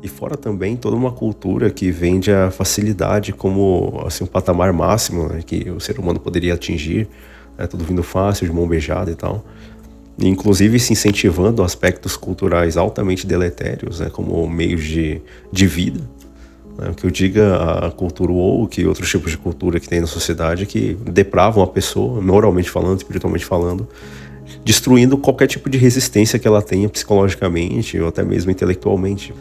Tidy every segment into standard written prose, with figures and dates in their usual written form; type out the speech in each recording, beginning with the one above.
E fora também toda uma cultura que vende a facilidade como, assim, um patamar máximo, né, que o ser humano poderia atingir, né, tudo vindo fácil, de mão beijada e tal. E, inclusive se incentivando aspectos culturais altamente deletérios, né, como meios de vida, né, que eu diga a cultura woke e outros tipos de cultura que tem na sociedade que depravam a pessoa, moralmente falando, espiritualmente falando, destruindo qualquer tipo de resistência que ela tenha psicologicamente ou até mesmo intelectualmente.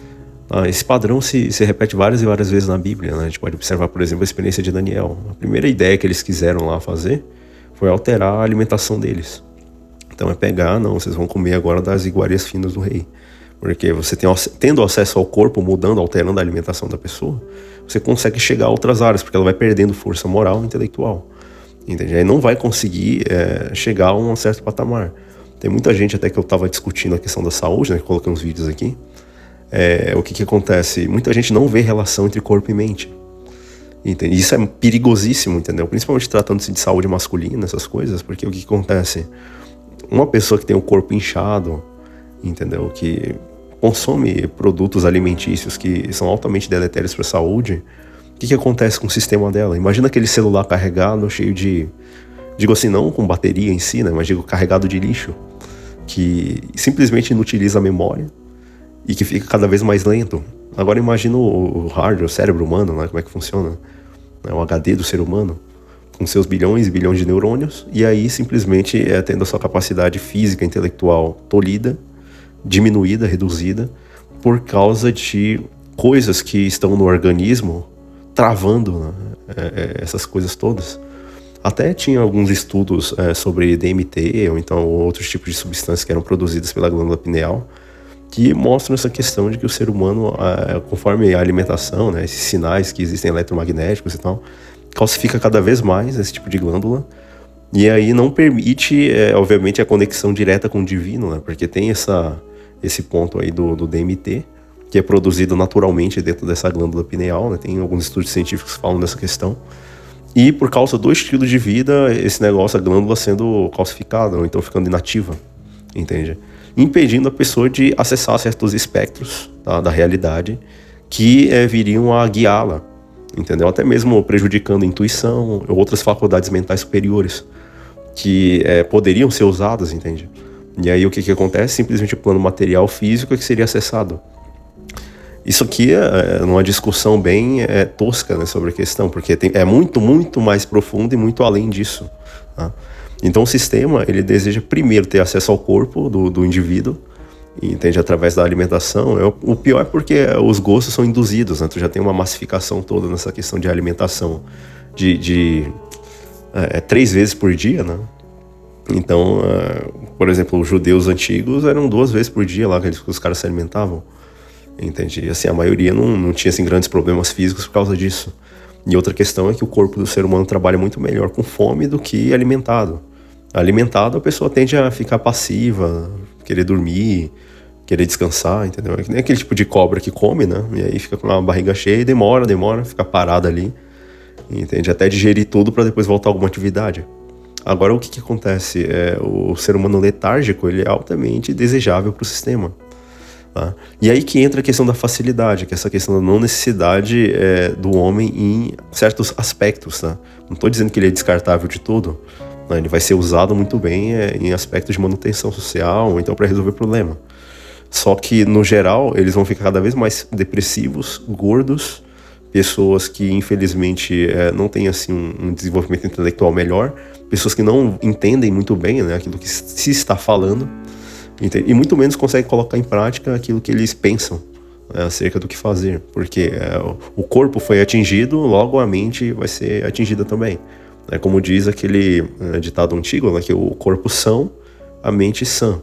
Esse padrão se repete várias e várias vezes na Bíblia, né? A gente pode observar, por exemplo, a experiência de Daniel. A primeira ideia que eles quiseram lá fazer foi alterar a alimentação deles. Então é pegar, não, vocês vão comer agora das iguarias finas do rei. Porque você tendo acesso ao corpo, mudando, alterando a alimentação da pessoa, você consegue chegar a outras áreas, porque ela vai perdendo força moral e intelectual. Entende? Aí não vai conseguir chegar a um certo patamar. Tem muita gente até que eu estava discutindo a questão da saúde, né? Que coloquei uns vídeos aqui. O que acontece? Muita gente não vê relação entre corpo e mente. Entende? Isso é perigosíssimo, entendeu? Principalmente tratando-se de saúde masculina, essas coisas, porque o que acontece? Uma pessoa que tem o corpo inchado, entendeu? Que consome produtos alimentícios que são altamente deletérios para a saúde, o que acontece com o sistema dela? Imagina aquele celular carregado, cheio de... Digo assim, não com bateria em si, né? Mas digo carregado de lixo, que simplesmente inutiliza a memória e que fica cada vez mais lento. Agora imagina o hardware, o cérebro humano, né? Como é que funciona, né? O HD do ser humano, com seus bilhões e bilhões de neurônios, e aí simplesmente tendo a sua capacidade física, intelectual tolhida, diminuída, reduzida, por causa de coisas que estão no organismo travando, né? Essas coisas todas. Até tinha alguns estudos sobre DMT, ou então outros tipos de substâncias que eram produzidas pela glândula pineal, que mostram essa questão de que o ser humano, conforme a alimentação, né, esses sinais que existem eletromagnéticos e tal, calcifica cada vez mais esse tipo de glândula, e aí não permite, obviamente, a conexão direta com o divino, né, porque tem esse ponto aí do DMT, que é produzido naturalmente dentro dessa glândula pineal, né, tem alguns estudos científicos que falam dessa questão, e por causa do estilo de vida, esse negócio, a glândula sendo calcificada, ou então ficando inativa, entende? Impedindo a pessoa de acessar certos espectros, tá, da realidade que viriam a guiá-la, entendeu? Até mesmo prejudicando a intuição ou outras faculdades mentais superiores que poderiam ser usadas, entende? E aí o que acontece? Simplesmente o plano material físico é que seria acessado. Isso aqui é uma discussão bem tosca, né, sobre a questão, porque é muito, muito mais profundo e muito além disso, tá? Então o sistema, ele deseja primeiro ter acesso ao corpo do indivíduo, entende, através da alimentação. O pior é porque os gostos são induzidos, né? Tu já tem uma massificação toda nessa questão de alimentação de 3 vezes por dia, né? Então, por exemplo, os judeus antigos eram 2 vezes por dia lá que os caras se alimentavam, entende? E assim, a maioria não tinha assim, grandes problemas físicos por causa disso. E outra questão é que o corpo do ser humano trabalha muito melhor com fome do que alimentado. Alimentado, a pessoa tende a ficar passiva, querer dormir, querer descansar, entendeu? É que nem aquele tipo de cobra que come, né? E aí fica com a barriga cheia e demora, fica parada ali, entende? Até digerir tudo para depois voltar a alguma atividade. Agora, o que acontece? O ser humano letárgico, ele é altamente desejável para o sistema. Tá? E aí que entra a questão da facilidade, que é essa questão da não necessidade do homem em certos aspectos. Tá? Não estou dizendo que ele é descartável de tudo. Né? Ele vai ser usado muito bem em aspectos de manutenção social, ou então para resolver problema. Só que, no geral, eles vão ficar cada vez mais depressivos, gordos, pessoas que, infelizmente, não têm assim, um desenvolvimento intelectual melhor, pessoas que não entendem muito bem, né, aquilo que se está falando, e muito menos conseguem colocar em prática aquilo que eles pensam, né, acerca do que fazer, porque o corpo foi atingido, logo a mente vai ser atingida também. Como diz aquele ditado antigo, né, que o corpo são, a mente sã.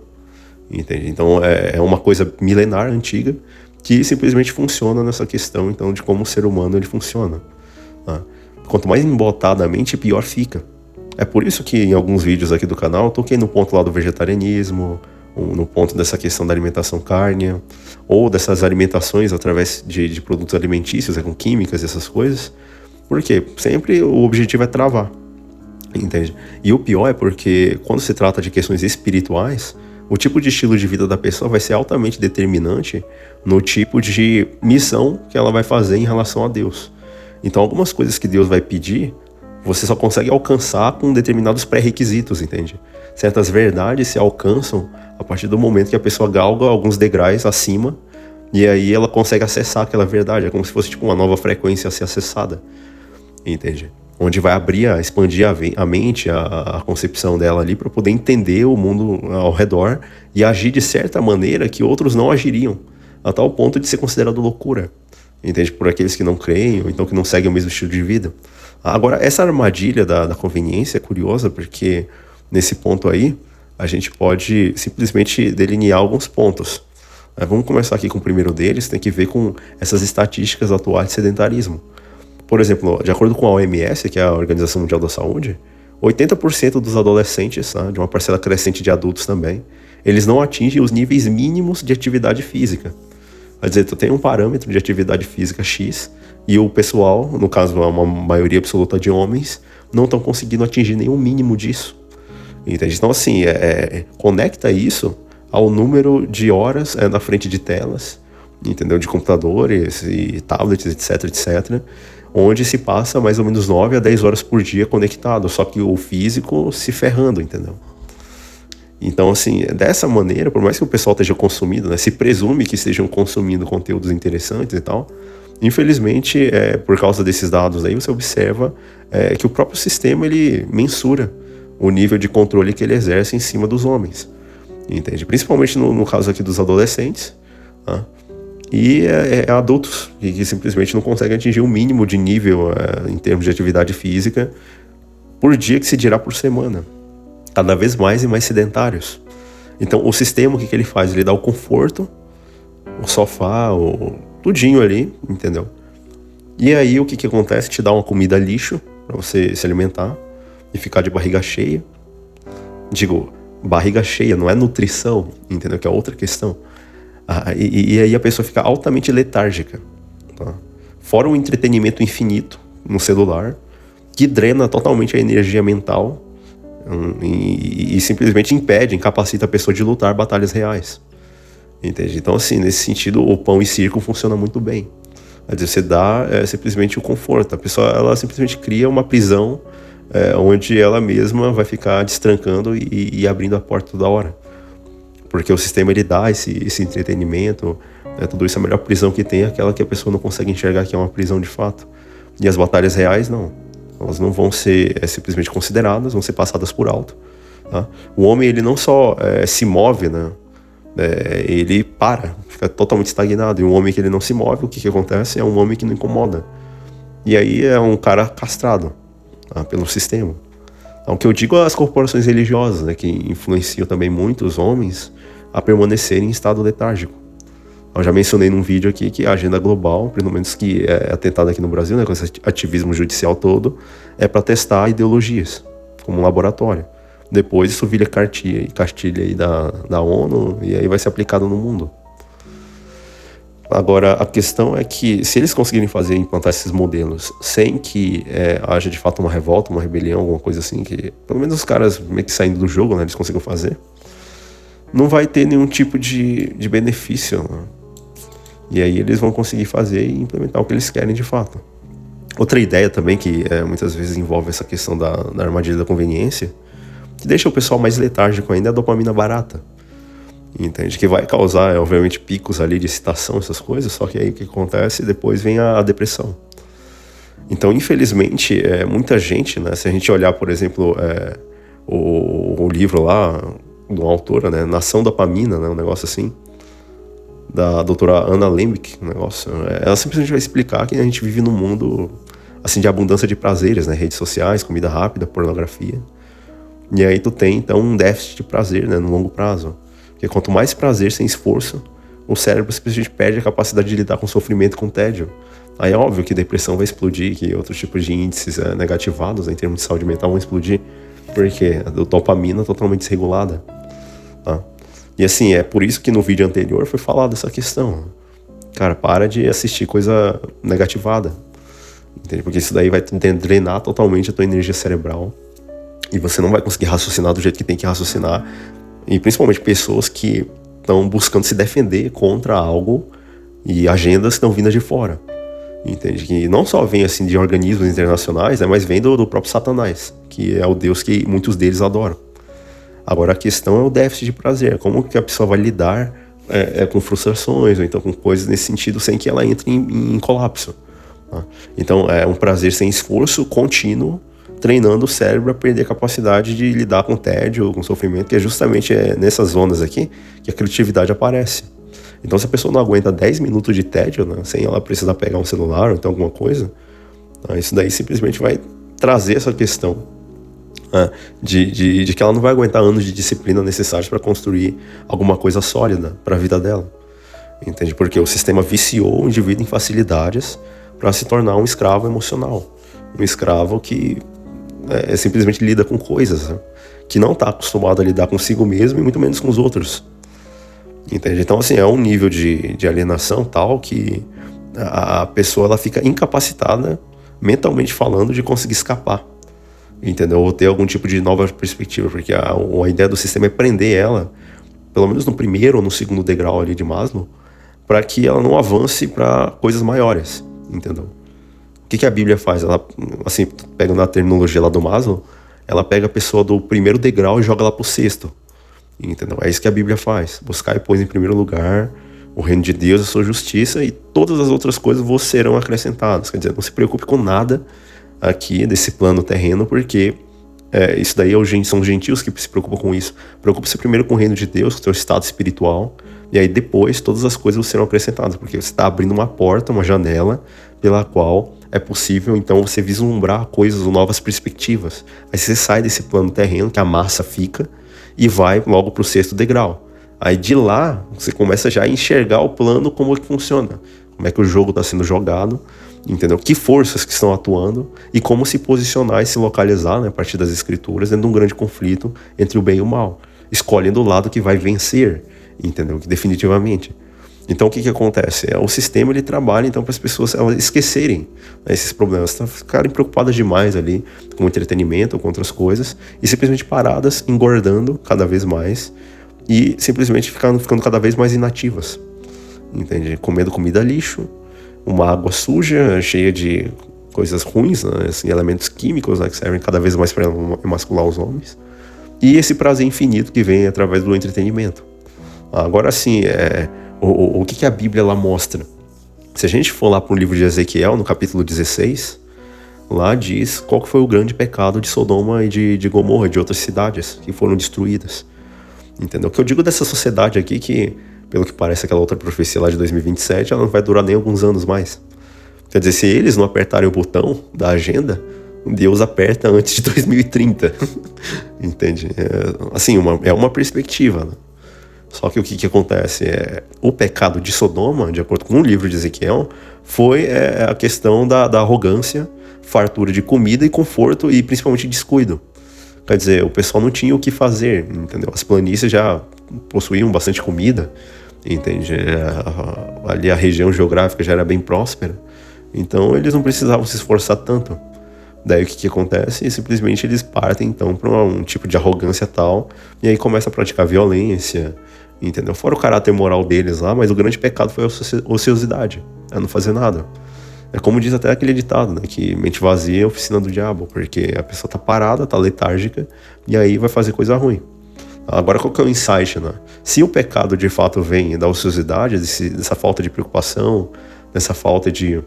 Entende? Então é uma coisa milenar, antiga, que simplesmente funciona nessa questão então, de como o ser humano ele funciona. Tá? Quanto mais embotado a mente, pior fica. É por isso que em alguns vídeos aqui do canal eu toquei no ponto lá do vegetarianismo, ou no ponto dessa questão da alimentação cárnea, ou dessas alimentações através de produtos alimentícios, com químicas e essas coisas. Porque sempre o objetivo é travar. Entende? E o pior é porque quando se trata de questões espirituais, o tipo de estilo de vida da pessoa vai ser altamente determinante no tipo de missão que ela vai fazer em relação a Deus. Então, algumas coisas que Deus vai pedir, você só consegue alcançar com determinados pré-requisitos, entende? Certas verdades se alcançam a partir do momento que a pessoa galga alguns degraus acima, e aí ela consegue acessar aquela verdade. É como se fosse tipo uma nova frequência a ser acessada, entende? Onde vai expandir a mente, a concepção dela ali, para poder entender o mundo ao redor e agir de certa maneira que outros não agiriam, a tal ponto de ser considerado loucura, entende? Por aqueles que não creem, ou então que não seguem o mesmo estilo de vida. Agora, essa armadilha da conveniência é curiosa, porque nesse ponto aí, a gente pode simplesmente delinear alguns pontos. Vamos começar aqui com o primeiro deles, tem que ver com essas estatísticas atuais de sedentarismo. Por exemplo, de acordo com a OMS, que é a Organização Mundial da Saúde, 80% dos adolescentes, de uma parcela crescente de adultos também, eles não atingem os níveis mínimos de atividade física. Quer dizer, tu tem um parâmetro de atividade física X e o pessoal, no caso uma maioria absoluta de homens, não estão conseguindo atingir nenhum mínimo disso. Entende? Então, assim, conecta isso ao número de horas na frente de telas, entendeu? De computadores e tablets, etc, etc, onde se passa mais ou menos 9 a 10 horas por dia conectado, só que o físico se ferrando, entendeu? Então, assim, dessa maneira, por mais que o pessoal esteja consumindo, se presume que estejam consumindo conteúdos interessantes e tal, infelizmente, por causa desses dados aí, você observa que o próprio sistema, ele mensura o nível de controle que ele exerce em cima dos homens, entende? Principalmente no caso aqui dos adolescentes, e adultos que simplesmente não conseguem atingir o mínimo de nível em termos de atividade física por dia, que se dirá por semana, cada vez mais e mais sedentários. Então o sistema, o que ele faz? Ele dá o conforto, o sofá, tudinho ali, entendeu? E aí o que acontece? Te dá uma comida lixo para você se alimentar e ficar de barriga cheia. Digo, barriga cheia, não é nutrição, entendeu? Que é outra questão. E aí a pessoa fica altamente letárgica, tá? Fora o entretenimento infinito no celular, que drena totalmente a energia mental e simplesmente incapacita a pessoa de lutar batalhas reais, entende? Então, assim, nesse sentido, o pão e circo funciona muito bem. Quer dizer, você dá simplesmente o conforto. A pessoa, ela simplesmente cria uma prisão onde ela mesma vai ficar destrancando e abrindo a porta toda hora. Porque o sistema, ele dá esse entretenimento, tudo isso. A melhor prisão que tem é aquela que a pessoa não consegue enxergar que é uma prisão de fato. E as batalhas reais, não. Elas não vão ser simplesmente consideradas, vão ser passadas por alto, tá? O homem, ele não só se move, né? Ele fica totalmente estagnado. E um homem que ele não se move, o que acontece? É um homem que não incomoda. E aí é um cara castrado, tá? Pelo sistema. Então, o que eu digo às corporações religiosas, né, que influenciam também muitos homens a permanecerem em estado letárgico. Eu já mencionei num vídeo aqui que a agenda global, pelo menos que é atentada aqui no Brasil, né, com esse ativismo judicial todo, é para testar ideologias, como um laboratório. Depois isso vira cartilha aí da ONU, e aí vai ser aplicado no mundo. Agora, a questão é que, se eles conseguirem implantar esses modelos sem que haja de fato uma revolta, uma rebelião, alguma coisa assim, que pelo menos os caras meio que saindo do jogo, né, eles consigam fazer, não vai ter nenhum tipo de benefício, né? E aí eles vão conseguir fazer e implementar o que eles querem de fato. Outra ideia também que muitas vezes envolve essa questão da armadilha da conveniência, que deixa o pessoal mais letárgico ainda, é a dopamina barata. Entende? Que vai causar, obviamente, picos ali de excitação, essas coisas, só que aí o que acontece? Depois vem a depressão. Então, infelizmente, muita gente, né? Se a gente olhar, por exemplo, o livro lá, de uma autora, né? Nação Dopamina, né? Um negócio assim, da doutora Anna Lembke, um negócio. Ela simplesmente vai explicar que a gente vive num mundo, assim, de abundância de prazeres, né? Redes sociais, comida rápida, pornografia. E aí tu tem, então, um déficit de prazer, né? No longo prazo. Porque quanto mais prazer sem esforço, o cérebro simplesmente perde a capacidade de lidar com sofrimento, com tédio. Aí é óbvio que depressão vai explodir, que outros tipos de índices negativados, né, em termos de saúde mental, vão explodir. Porque a dopamina é totalmente desregulada, tá? E assim, é por isso que no vídeo anterior foi falado essa questão. Cara, para de assistir coisa negativada, entende? Porque isso daí vai drenar totalmente a tua energia cerebral. E você não vai conseguir raciocinar do jeito que tem que raciocinar. E principalmente pessoas que estão buscando se defender contra algo e agendas que estão vindas de fora. Entende? Que não só vem assim de organismos internacionais, né, mas vem do próprio Satanás, que é o Deus que muitos deles adoram. Agora a questão é o déficit de prazer. Como que a pessoa vai lidar com frustrações, ou então com coisas nesse sentido, sem que ela entre em colapso. Tá? Então é um prazer sem esforço contínuo, treinando o cérebro a perder a capacidade de lidar com tédio, com sofrimento, que é justamente nessas zonas aqui que a criatividade aparece. Então se a pessoa não aguenta 10 minutos de tédio, né, sem ela precisar pegar um celular ou então alguma coisa, isso daí simplesmente vai trazer essa questão de que ela não vai aguentar anos de disciplina necessários para construir alguma coisa sólida para a vida dela. Entende? Porque o sistema viciou o indivíduo em facilidades para se tornar um escravo emocional. Um escravo que simplesmente lida com coisas, né, que não está acostumado a lidar consigo mesmo e muito menos com os outros. Entende? Então, assim, é um nível de alienação tal que a pessoa ela fica incapacitada, mentalmente falando, de conseguir escapar. Entendeu? Ou ter algum tipo de nova perspectiva, porque a ideia do sistema é prender ela, pelo menos no primeiro ou no segundo degrau ali de Maslow, para que ela não avance para coisas maiores, entendeu? O que a Bíblia faz? Ela, assim, pegando a terminologia lá do Maslow, ela pega a pessoa do primeiro degrau e joga ela pro sexto, entendeu? É isso que a Bíblia faz. Buscar e pôs em primeiro lugar o reino de Deus, a sua justiça, e todas as outras coisas vos serão acrescentadas. Quer dizer, não se preocupe com nada aqui desse plano terreno, porque isso daí são os gentios que se preocupam com isso. Preocupe-se primeiro com o reino de Deus, com o seu estado espiritual, e aí depois todas as coisas serão acrescentadas, porque você está abrindo uma porta, uma janela, pela qual é possível então você vislumbrar coisas ou novas perspectivas. Aí você sai desse plano terreno, que a massa fica, e vai logo para o sexto degrau. Aí de lá você começa já a enxergar o plano, como é que funciona, como é que o jogo está sendo jogado, entendeu? Que forças que estão atuando e como se posicionar e se localizar, né, a partir das escrituras, dentro de um grande conflito entre o bem e o mal, escolhendo o lado que vai vencer, entendeu? Definitivamente. Então o que acontece? O sistema ele trabalha então para as pessoas elas esquecerem, né, esses problemas, ficarem preocupadas demais ali com o entretenimento ou com outras coisas e simplesmente paradas, engordando cada vez mais e simplesmente ficando cada vez mais inativas, entende? Comendo comida lixo, uma água suja, cheia de coisas ruins, né, assim, elementos químicos, né, que servem cada vez mais para emascular os homens, e esse prazer infinito que vem através do entretenimento. Agora sim, o que a Bíblia ela mostra? Se a gente for lá para o livro de Ezequiel, no capítulo 16, lá diz qual que foi o grande pecado de Sodoma e de Gomorra, de outras cidades que foram destruídas. Entendeu? O que eu digo dessa sociedade aqui, que pelo que parece aquela outra profecia lá de 2027, ela não vai durar nem alguns anos mais. Quer dizer, se eles não apertarem o botão da agenda, Deus aperta antes de 2030. Entende? Assim, é uma perspectiva, né? Só que o que acontece? O pecado de Sodoma, de acordo com o livro de Ezequiel, foi a questão da arrogância, fartura de comida e conforto e principalmente descuido. Quer dizer, o pessoal não tinha o que fazer, entendeu? As planícies já possuíam bastante comida, entende? Ali a região geográfica já era bem próspera, então eles não precisavam se esforçar tanto. Daí o que acontece? Simplesmente eles partem então para um tipo de arrogância tal, e aí começam a praticar violência, entendeu? Fora o caráter moral deles lá, mas o grande pecado foi a ociosidade, não fazer nada. É como diz até aquele ditado, né, que mente vazia é a oficina do diabo, porque a pessoa tá parada, tá letárgica, e aí vai fazer coisa ruim. Agora, qual que é o insight, né? Se o pecado de fato vem da ociosidade, dessa falta de preocupação, dessa falta de,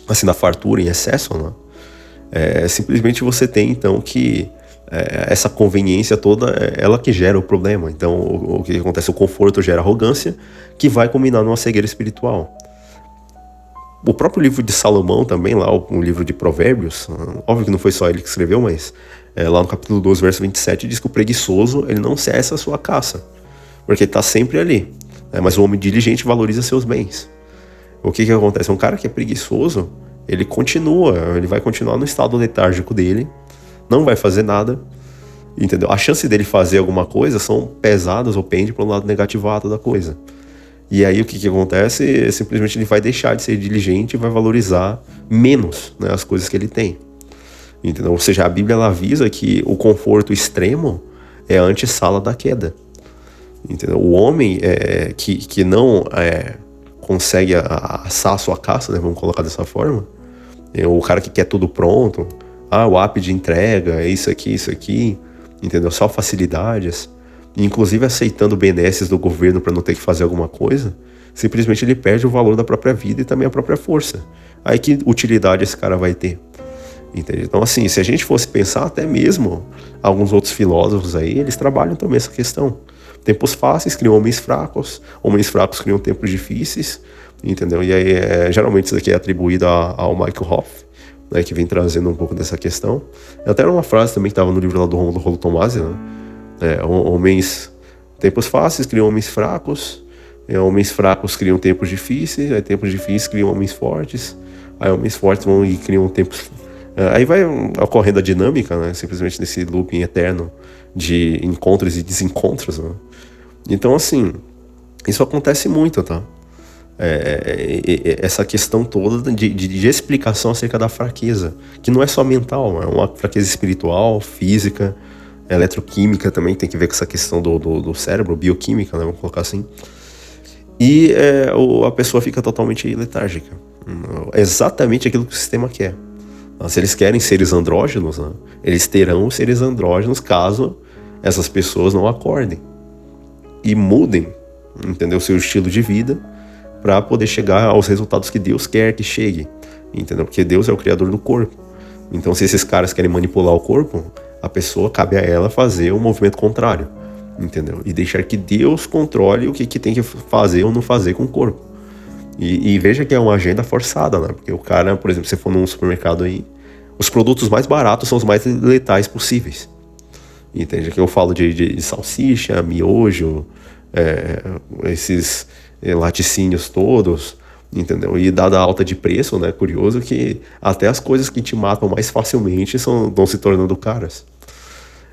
assim, da fartura em excesso, né? Simplesmente você tem, então, que essa conveniência toda, ela que gera o problema. Então, o que acontece? O conforto gera arrogância, que vai culminar numa cegueira espiritual. O próprio livro de Salomão também, lá o livro de Provérbios, óbvio que não foi só ele que escreveu, mas lá no capítulo 12, verso 27, diz que o preguiçoso, ele não cessa a sua caça, porque ele está sempre ali, mas o homem diligente valoriza seus bens. O que acontece? Um cara que é preguiçoso, ele vai continuar no estado letárgico dele, não vai fazer nada, entendeu? A chance dele fazer alguma coisa são pesadas ou pende para o lado negativado da coisa. E aí o que acontece? Simplesmente ele vai deixar de ser diligente e vai valorizar menos, né, as coisas que ele tem. Entendeu? Ou seja, a Bíblia ela avisa que o conforto extremo é a antessala da queda. entendeu? O homem que não consegue assar a sua caça, né, vamos colocar dessa forma, o cara que quer tudo pronto, o app de entrega, é isso aqui, entendeu? Só facilidades, inclusive aceitando benesses do governo para não ter que fazer alguma coisa, simplesmente ele perde o valor da própria vida e também a própria força. Aí que utilidade esse cara vai ter? Entende? Então, assim, se a gente fosse pensar, até mesmo alguns outros filósofos aí, eles trabalham também essa questão. Tempos fáceis criam homens fracos criam tempos difíceis, entendeu? E aí, geralmente isso aqui é atribuído ao Michael Hoff, né, que vem trazendo um pouco dessa questão. Até era uma frase também que estava no livro lá do Rolo Tomasi, né? Tempos fáceis criam homens fracos criam tempos difíceis, aí tempos difíceis criam homens fortes, aí homens fortes vão e criam tempos... Aí vai ocorrendo a dinâmica, né? Simplesmente nesse looping eterno de encontros e desencontros, né? Então, assim, isso acontece muito, tá? Essa questão toda de explicação acerca da fraqueza, que não é só mental, é uma fraqueza espiritual, física, eletroquímica também, tem que ver com essa questão do cérebro, bioquímica, né? Vamos colocar assim. E a pessoa fica totalmente letárgica. Exatamente aquilo que o sistema quer. Se eles querem seres andrógenos, né, eles terão seres andrógenos caso essas pessoas não acordem e mudem, entendeu, seu estilo de vida para poder chegar aos resultados que Deus quer que chegue, entendeu? Porque Deus é o criador do corpo. Então, se esses caras querem manipular o corpo, a pessoa, cabe a ela fazer um movimento contrário, entendeu? E deixar que Deus controle o que tem que fazer ou não fazer com o corpo. E veja que é uma agenda forçada, né? Porque o cara, por exemplo, se você for num supermercado aí, os produtos mais baratos são os mais letais possíveis. Entende? Que eu falo de salsicha, miojo, esses laticínios todos, entendeu? E dada a alta de preço, né? Curioso que até as coisas que te matam mais facilmente estão se tornando caras.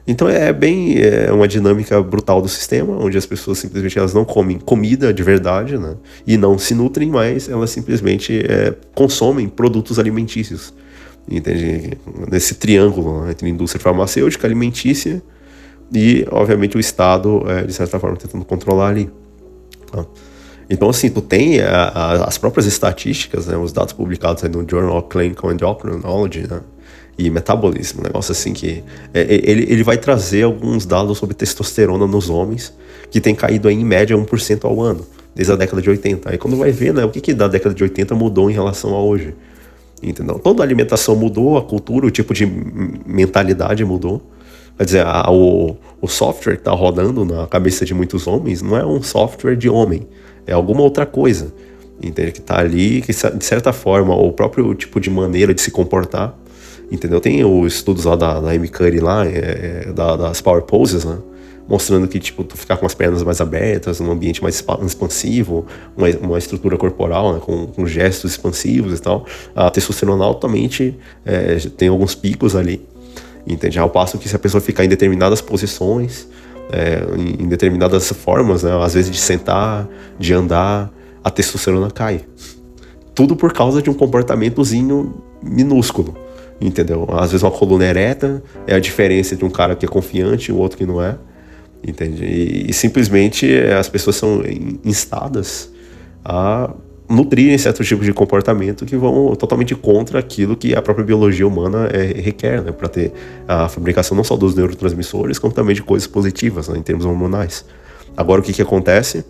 Então é uma dinâmica brutal do sistema, onde as pessoas simplesmente elas não comem comida de verdade, né? E não se nutrem, mas elas simplesmente consomem produtos alimentícios. Entende? Nesse triângulo, né, entre indústria farmacêutica, alimentícia e, obviamente, o Estado, de certa forma, tentando controlar ali. Tá? Então, assim, tu tem as próprias estatísticas, né, os dados publicados aí no Journal of Clinical Endocrinology, né, e Metabolism, um negócio assim que... ele vai trazer alguns dados sobre testosterona nos homens, que tem caído aí, em média 1% ao ano, desde a década de 80. Aí quando vai ver, né, o que da década de 80 mudou em relação a hoje. Entendeu? Toda a alimentação mudou, a cultura, o tipo de mentalidade mudou. Quer dizer, o software que está rodando na cabeça de muitos homens não é um software de homem, é alguma outra coisa, entende? Que está ali, que de certa forma, o próprio tipo de maneira de se comportar, entendeu? Tem os estudos lá da Amy Cuddy lá, das Power Poses, né? Mostrando que, tipo, tu ficar com as pernas mais abertas, num ambiente mais expansivo, uma estrutura corporal, né, com gestos expansivos e tal, a testosterona altamente tem alguns picos ali, entende? Ao passo que se a pessoa ficar em determinadas posições, em determinadas formas, né, às vezes de sentar, de andar, a testosterona cai. Tudo por causa de um comportamentozinho minúsculo, entendeu? Às vezes uma coluna ereta é a diferença entre um cara que é confiante e o outro que não é. Entende? E simplesmente as pessoas são instadas a nutrirem certos tipos de comportamento que vão totalmente contra aquilo que a própria biologia humana requer, né, para ter a fabricação não só dos neurotransmissores, como também de coisas positivas, né, em termos hormonais. Agora, o que acontece?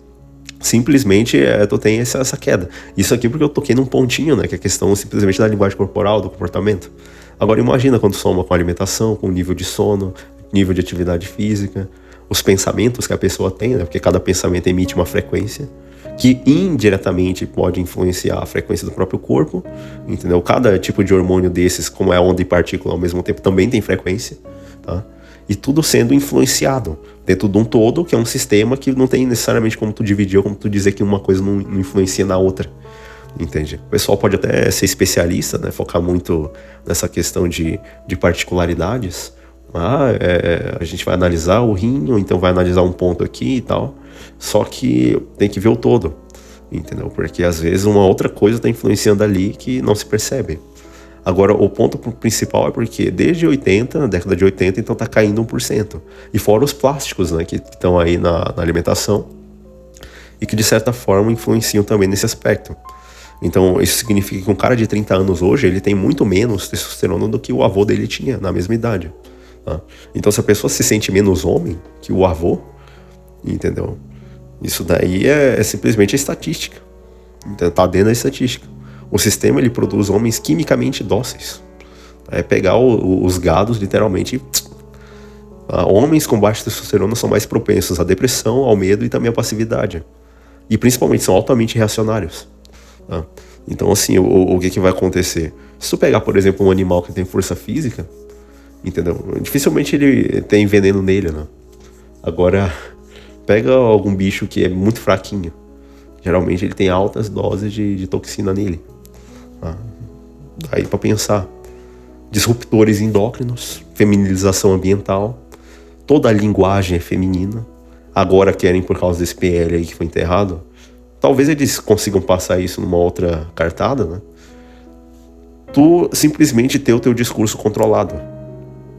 Simplesmente tu tem essa queda. Isso aqui porque eu toquei num pontinho, né, que é a questão simplesmente da linguagem corporal, do comportamento. Agora imagina quando soma com a alimentação, com o nível de sono, nível de atividade física, os pensamentos que a pessoa tem, né? Porque cada pensamento emite uma frequência que indiretamente pode influenciar a frequência do próprio corpo, entendeu? Cada tipo de hormônio desses, como é onda e partícula ao mesmo tempo, também tem frequência, tá? E tudo sendo influenciado dentro de um todo, que é um sistema que não tem necessariamente como tu dividir ou como tu dizer que uma coisa não influencia na outra, entende? O pessoal pode até ser especialista, né? Focar muito nessa questão de particularidades. A gente vai analisar o rim, ou então vai analisar um ponto aqui e tal, só que tem que ver o todo, entendeu? Porque às vezes uma outra coisa está influenciando ali que não se percebe. Agora, o ponto principal é porque desde 80, na década de 80, então tá caindo 1%. E fora os plásticos, né, que estão aí na alimentação e que de certa forma influenciam também nesse aspecto. Então, isso significa que um cara de 30 anos hoje, ele tem muito menos testosterona do que o avô dele tinha na mesma idade. Tá? Então, se a pessoa se sente menos homem que o avô, entendeu? Isso daí é simplesmente a estatística. Então, tá dentro da estatística. O sistema, ele produz homens quimicamente dóceis. É pegar os gados, literalmente. Homens com baixa testosterona são mais propensos à depressão, ao medo e também à passividade. E principalmente são altamente reacionários. Tá? Então, assim, o que vai acontecer? Se tu pegar, por exemplo, um animal que tem força física, entendeu? Dificilmente ele tem veneno nele, né? Agora, pega algum bicho que é muito fraquinho. Geralmente ele tem altas doses de toxina nele. Tá? Daí pra pensar. Disruptores endócrinos, feminilização ambiental, toda a linguagem é feminina. Agora querem, por causa desse PL aí que foi enterrado, talvez eles consigam passar isso numa outra cartada, né? Tu simplesmente ter o teu discurso controlado,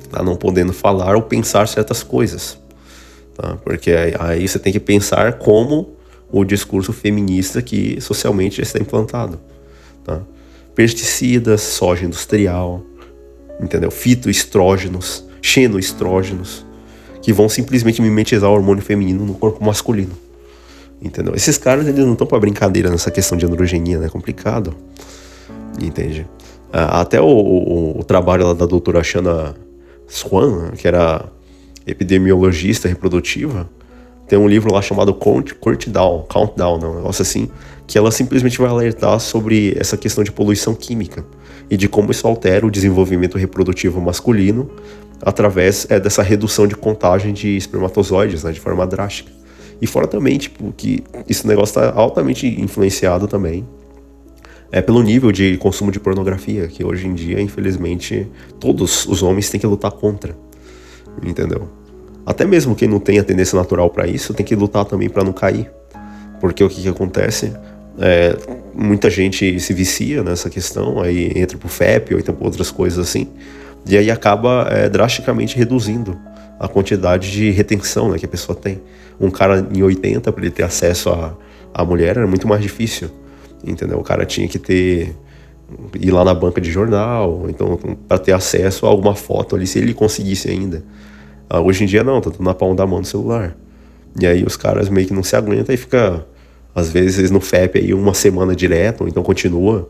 tá? Não podendo falar ou pensar certas coisas, tá? Porque aí você tem que pensar como o discurso feminista que socialmente já está implantado, tá? Pesticidas, soja industrial, entendeu? Fitoestrógenos, xenoestrógenos, que vão simplesmente mimetizar o hormônio feminino no corpo masculino, entendeu? Esses caras, eles não estão para brincadeira nessa questão de androgenia, né? É complicado, entende? Até o trabalho lá da doutora Shanna Swan, que era epidemiologista reprodutiva, tem um livro lá chamado Countdown, um negócio assim, que ela simplesmente vai alertar sobre essa questão de poluição química e de como isso altera o desenvolvimento reprodutivo masculino através dessa redução de contagem de espermatozoides, né, de forma drástica. E fora também, tipo, que esse negócio está altamente influenciado também pelo nível de consumo de pornografia, que hoje em dia, infelizmente, todos os homens têm que lutar contra, entendeu? Até mesmo quem não tem a tendência natural para isso, tem que lutar também para não cair. Porque o que acontece? Muita gente se vicia nessa questão, aí entra pro FEP ou então por outras coisas assim, e aí acaba drasticamente reduzindo a quantidade de retenção, né, que a pessoa tem. Um cara em 80, para ele ter acesso à mulher, era muito mais difícil, entendeu? O cara tinha que ir lá na banca de jornal, então para ter acesso a alguma foto ali, se ele conseguisse ainda. Hoje em dia não, tá tudo na palma da mão do celular. E aí os caras meio que não se aguentam e fica, às vezes, no FEP aí uma semana direto, ou então continua,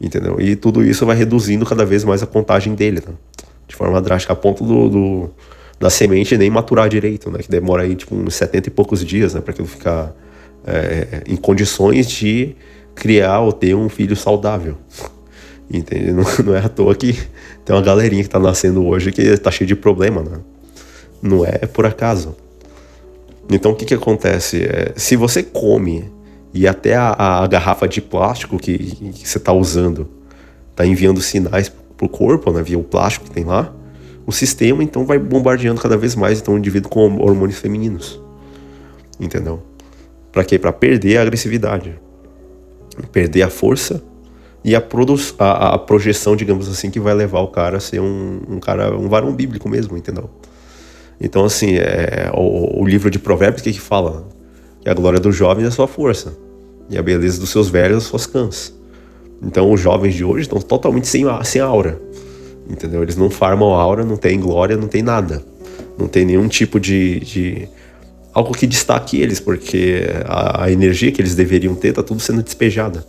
entendeu? E tudo isso vai reduzindo cada vez mais a contagem dele, né? De forma drástica, a ponto da semente nem maturar direito, né? Que demora aí tipo uns 70 e poucos dias, né? Para aquilo ficar em condições de criar ou ter um filho saudável. Entende? Não é à toa que tem uma galerinha que tá nascendo hoje que tá cheio de problema, né? Não é por acaso. Então o que acontece? Se você come e até a garrafa de plástico que você está usando está enviando sinais pro corpo, né, via o plástico que tem lá, o sistema então vai bombardeando cada vez mais então, o indivíduo com hormônios femininos. Entendeu? Para quê? Para perder a agressividade, perder a força e a projeção, digamos assim, que vai levar o cara a ser um varão bíblico mesmo, entendeu? Então, assim, o livro de Provérbios que fala que a glória dos jovens é a sua força e a beleza dos seus velhos as suas cãs. Então, os jovens de hoje estão totalmente sem aura, entendeu? Eles não farmam aura, não tem glória, não tem nada. Não tem nenhum tipo de algo que destaque eles, porque a energia que eles deveriam ter está tudo sendo despejada,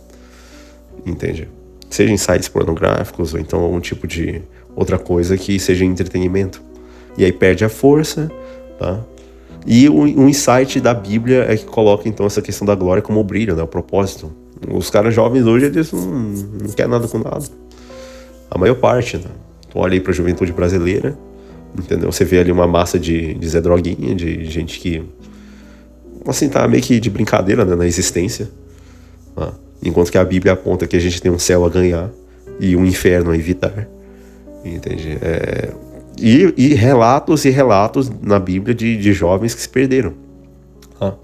entende? Seja em sites pornográficos ou então algum tipo de outra coisa que seja entretenimento. E aí perde a força, tá? E o insight da Bíblia é que coloca então essa questão da glória como o brilho, né? O propósito. Os caras jovens hoje, eles não querem nada com nada. A maior parte, né? Tu olha aí pra juventude brasileira, entendeu? Você vê ali uma massa de Zé Droguinha, de gente que, assim, tá meio que de brincadeira, né? Na existência. Tá? Enquanto que a Bíblia aponta que a gente tem um céu a ganhar e um inferno a evitar. Entende? E relatos na Bíblia de jovens que se perderam. Tá?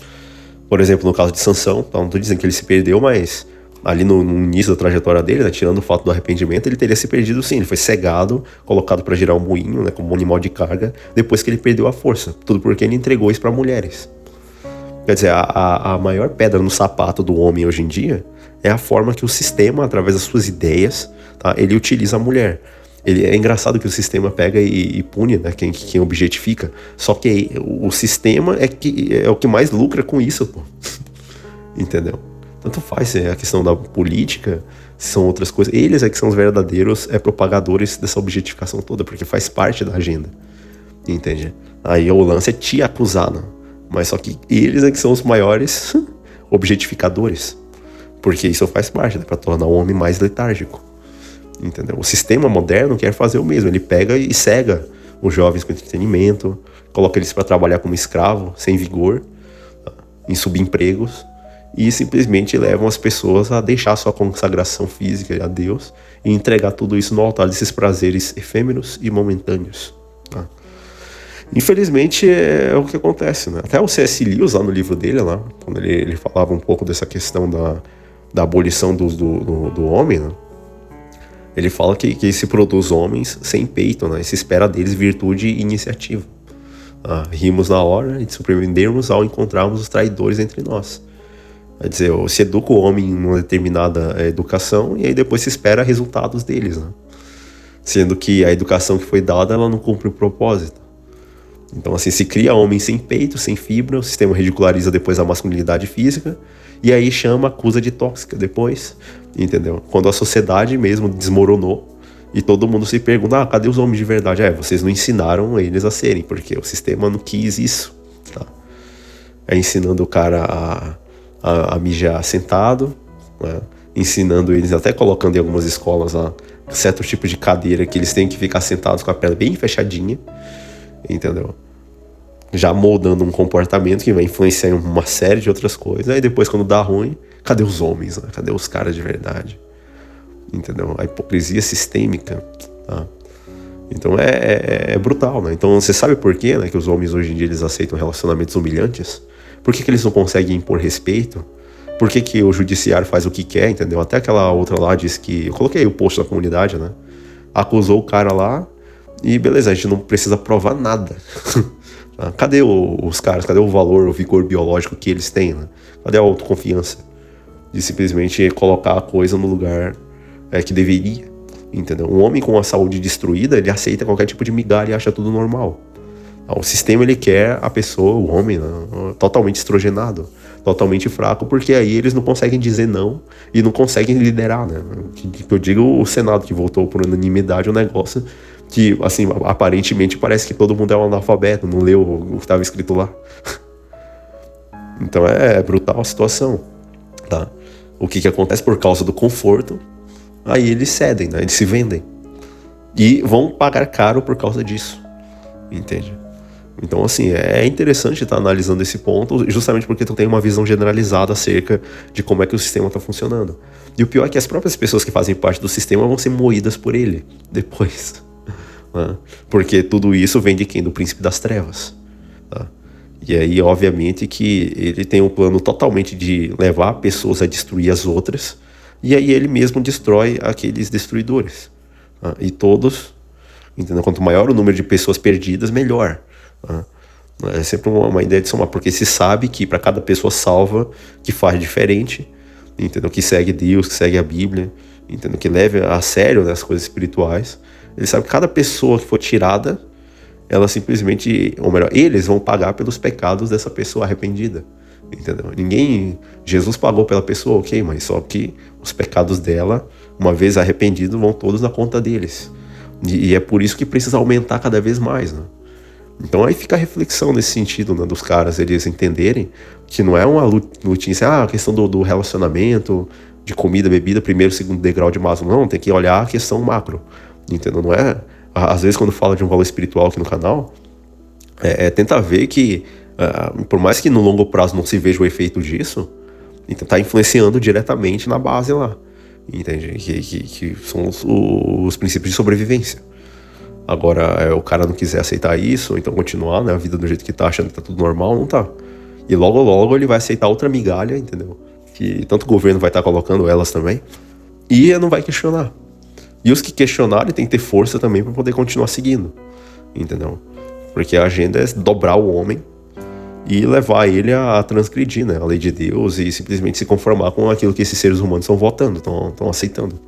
Por exemplo, no caso de Sansão, não estou dizendo que ele se perdeu, mas ali no início da trajetória dele, né, tirando o fato do arrependimento, ele teria se perdido sim. Ele foi cegado, colocado para girar um moinho, né, como um animal de carga, depois que ele perdeu a força. Tudo porque ele entregou isso para mulheres. Quer dizer, a maior pedra no sapato do homem hoje em dia é a forma que o sistema, através das suas ideias, tá, ele utiliza a mulher. É engraçado que o sistema pega e pune, né, quem objetifica. Só que o sistema é o que mais lucra com isso, pô. Entendeu? Tanto faz se é a questão da política, se são outras coisas. Eles é que são os verdadeiros propagadores dessa objetificação toda, porque faz parte da agenda. Entende? Aí o lance é te acusar, né? Mas só que eles é que são os maiores objetificadores. Porque isso faz parte, né, para tornar o homem mais letárgico. Entendeu? O sistema moderno quer fazer o mesmo. Ele pega e cega os jovens com entretenimento, coloca eles para trabalhar como escravo, sem vigor, em subempregos, e simplesmente levam as pessoas a deixar sua consagração física a Deus e entregar tudo isso no altar desses prazeres efêmeros e momentâneos. Tá? Infelizmente é o que acontece, né? Até o C.S. Lewis, lá no livro dele, lá, quando ele falava um pouco dessa questão da abolição do homem, né? Ele fala que se produz homens sem peito, né? E se espera deles virtude e iniciativa. Rimos na hora e surpreendermos ao encontrarmos os traidores entre nós. Quer dizer, se educa o homem em uma determinada educação e aí depois se espera resultados deles, né? Sendo que a educação que foi dada, ela não cumpre o propósito. Então, assim, se cria homem sem peito, sem fibra, o sistema ridiculariza depois a masculinidade física, e aí acusa de tóxica depois, entendeu? Quando a sociedade mesmo desmoronou, e todo mundo se pergunta, cadê os homens de verdade? Vocês não ensinaram eles a serem, porque o sistema não quis isso, tá? Ensinando o cara a mijar sentado, né? Ensinando eles, até colocando em algumas escolas lá, certo tipo de cadeira que eles têm que ficar sentados com a perna bem fechadinha, entendeu? Já moldando um comportamento que vai influenciar em uma série de outras coisas. Aí depois, quando dá ruim, cadê os homens, né? Cadê os caras de verdade? Entendeu? A hipocrisia sistêmica, tá? Então é brutal, né? Então você sabe por quê, né, que os homens hoje em dia eles aceitam relacionamentos humilhantes? Por que eles não conseguem impor respeito? Por que o judiciário faz o que quer, entendeu? Até aquela outra lá disse que... Eu coloquei o post na comunidade, né? Acusou o cara lá e beleza, a gente não precisa provar nada. Cadê os caras? Cadê o valor, o vigor biológico que eles têm, né? Cadê a autoconfiança? De simplesmente colocar a coisa no lugar que deveria, entendeu? Um homem com a saúde destruída, ele aceita qualquer tipo de migalha e acha tudo normal. O sistema, ele quer a pessoa, o homem, né, totalmente estrogenado, totalmente fraco, porque aí eles não conseguem dizer não e não conseguem liderar, né? Eu digo o Senado, que votou por unanimidade um negócio que, assim, aparentemente parece que todo mundo é um analfabeto, não leu o que estava escrito lá. Então é brutal a situação, tá? O que acontece por causa do conforto, aí eles cedem, né? Eles se vendem e vão pagar caro por causa disso, entende? Então, assim, é interessante estar analisando esse ponto, justamente porque tu tem uma visão generalizada acerca de como é que o sistema está funcionando. E o pior é que as próprias pessoas que fazem parte do sistema vão ser moídas por ele depois, né? Porque tudo isso vem de quem? Do príncipe das trevas, tá? E aí, obviamente, que ele tem um plano totalmente de levar pessoas a destruir as outras, e aí ele mesmo destrói aqueles destruidores, tá? E todos, entendeu? Quanto maior o número de pessoas perdidas, melhor. É sempre uma ideia de somar, porque se sabe que para cada pessoa salva, que faz diferente, entendeu? Que segue Deus, que segue a Bíblia, entendeu? Que leve a sério, né, as coisas espirituais, ele sabe que cada pessoa que for tirada, ela simplesmente, ou melhor, eles vão pagar pelos pecados dessa pessoa arrependida, entendeu? Jesus pagou pela pessoa, ok, mas só que os pecados dela, uma vez arrependidos, vão todos na conta deles, e é por isso que precisa aumentar cada vez mais, né? Então aí fica a reflexão nesse sentido, né, dos caras eles entenderem que não é uma lutinha assim, a questão do relacionamento, de comida, bebida, primeiro, segundo degrau de Maslow. Não, tem que olhar a questão macro, entendeu? Não é, às vezes quando fala de um valor espiritual aqui no canal, tenta ver que, por mais que no longo prazo não se veja o efeito disso, então tá influenciando diretamente na base lá, entende? Que são os princípios de sobrevivência. Agora, o cara não quiser aceitar isso, ou então continuar, né, a vida do jeito que tá, achando que tá tudo normal, não tá. E logo, logo ele vai aceitar outra migalha, entendeu? que tanto o governo vai estar colocando elas também, e não vai questionar. E os que questionarem tem que ter força também para poder continuar seguindo, entendeu? Porque a agenda é dobrar o homem e levar ele a transgredir, né, a lei de Deus e simplesmente se conformar com aquilo que esses seres humanos estão votando, estão aceitando.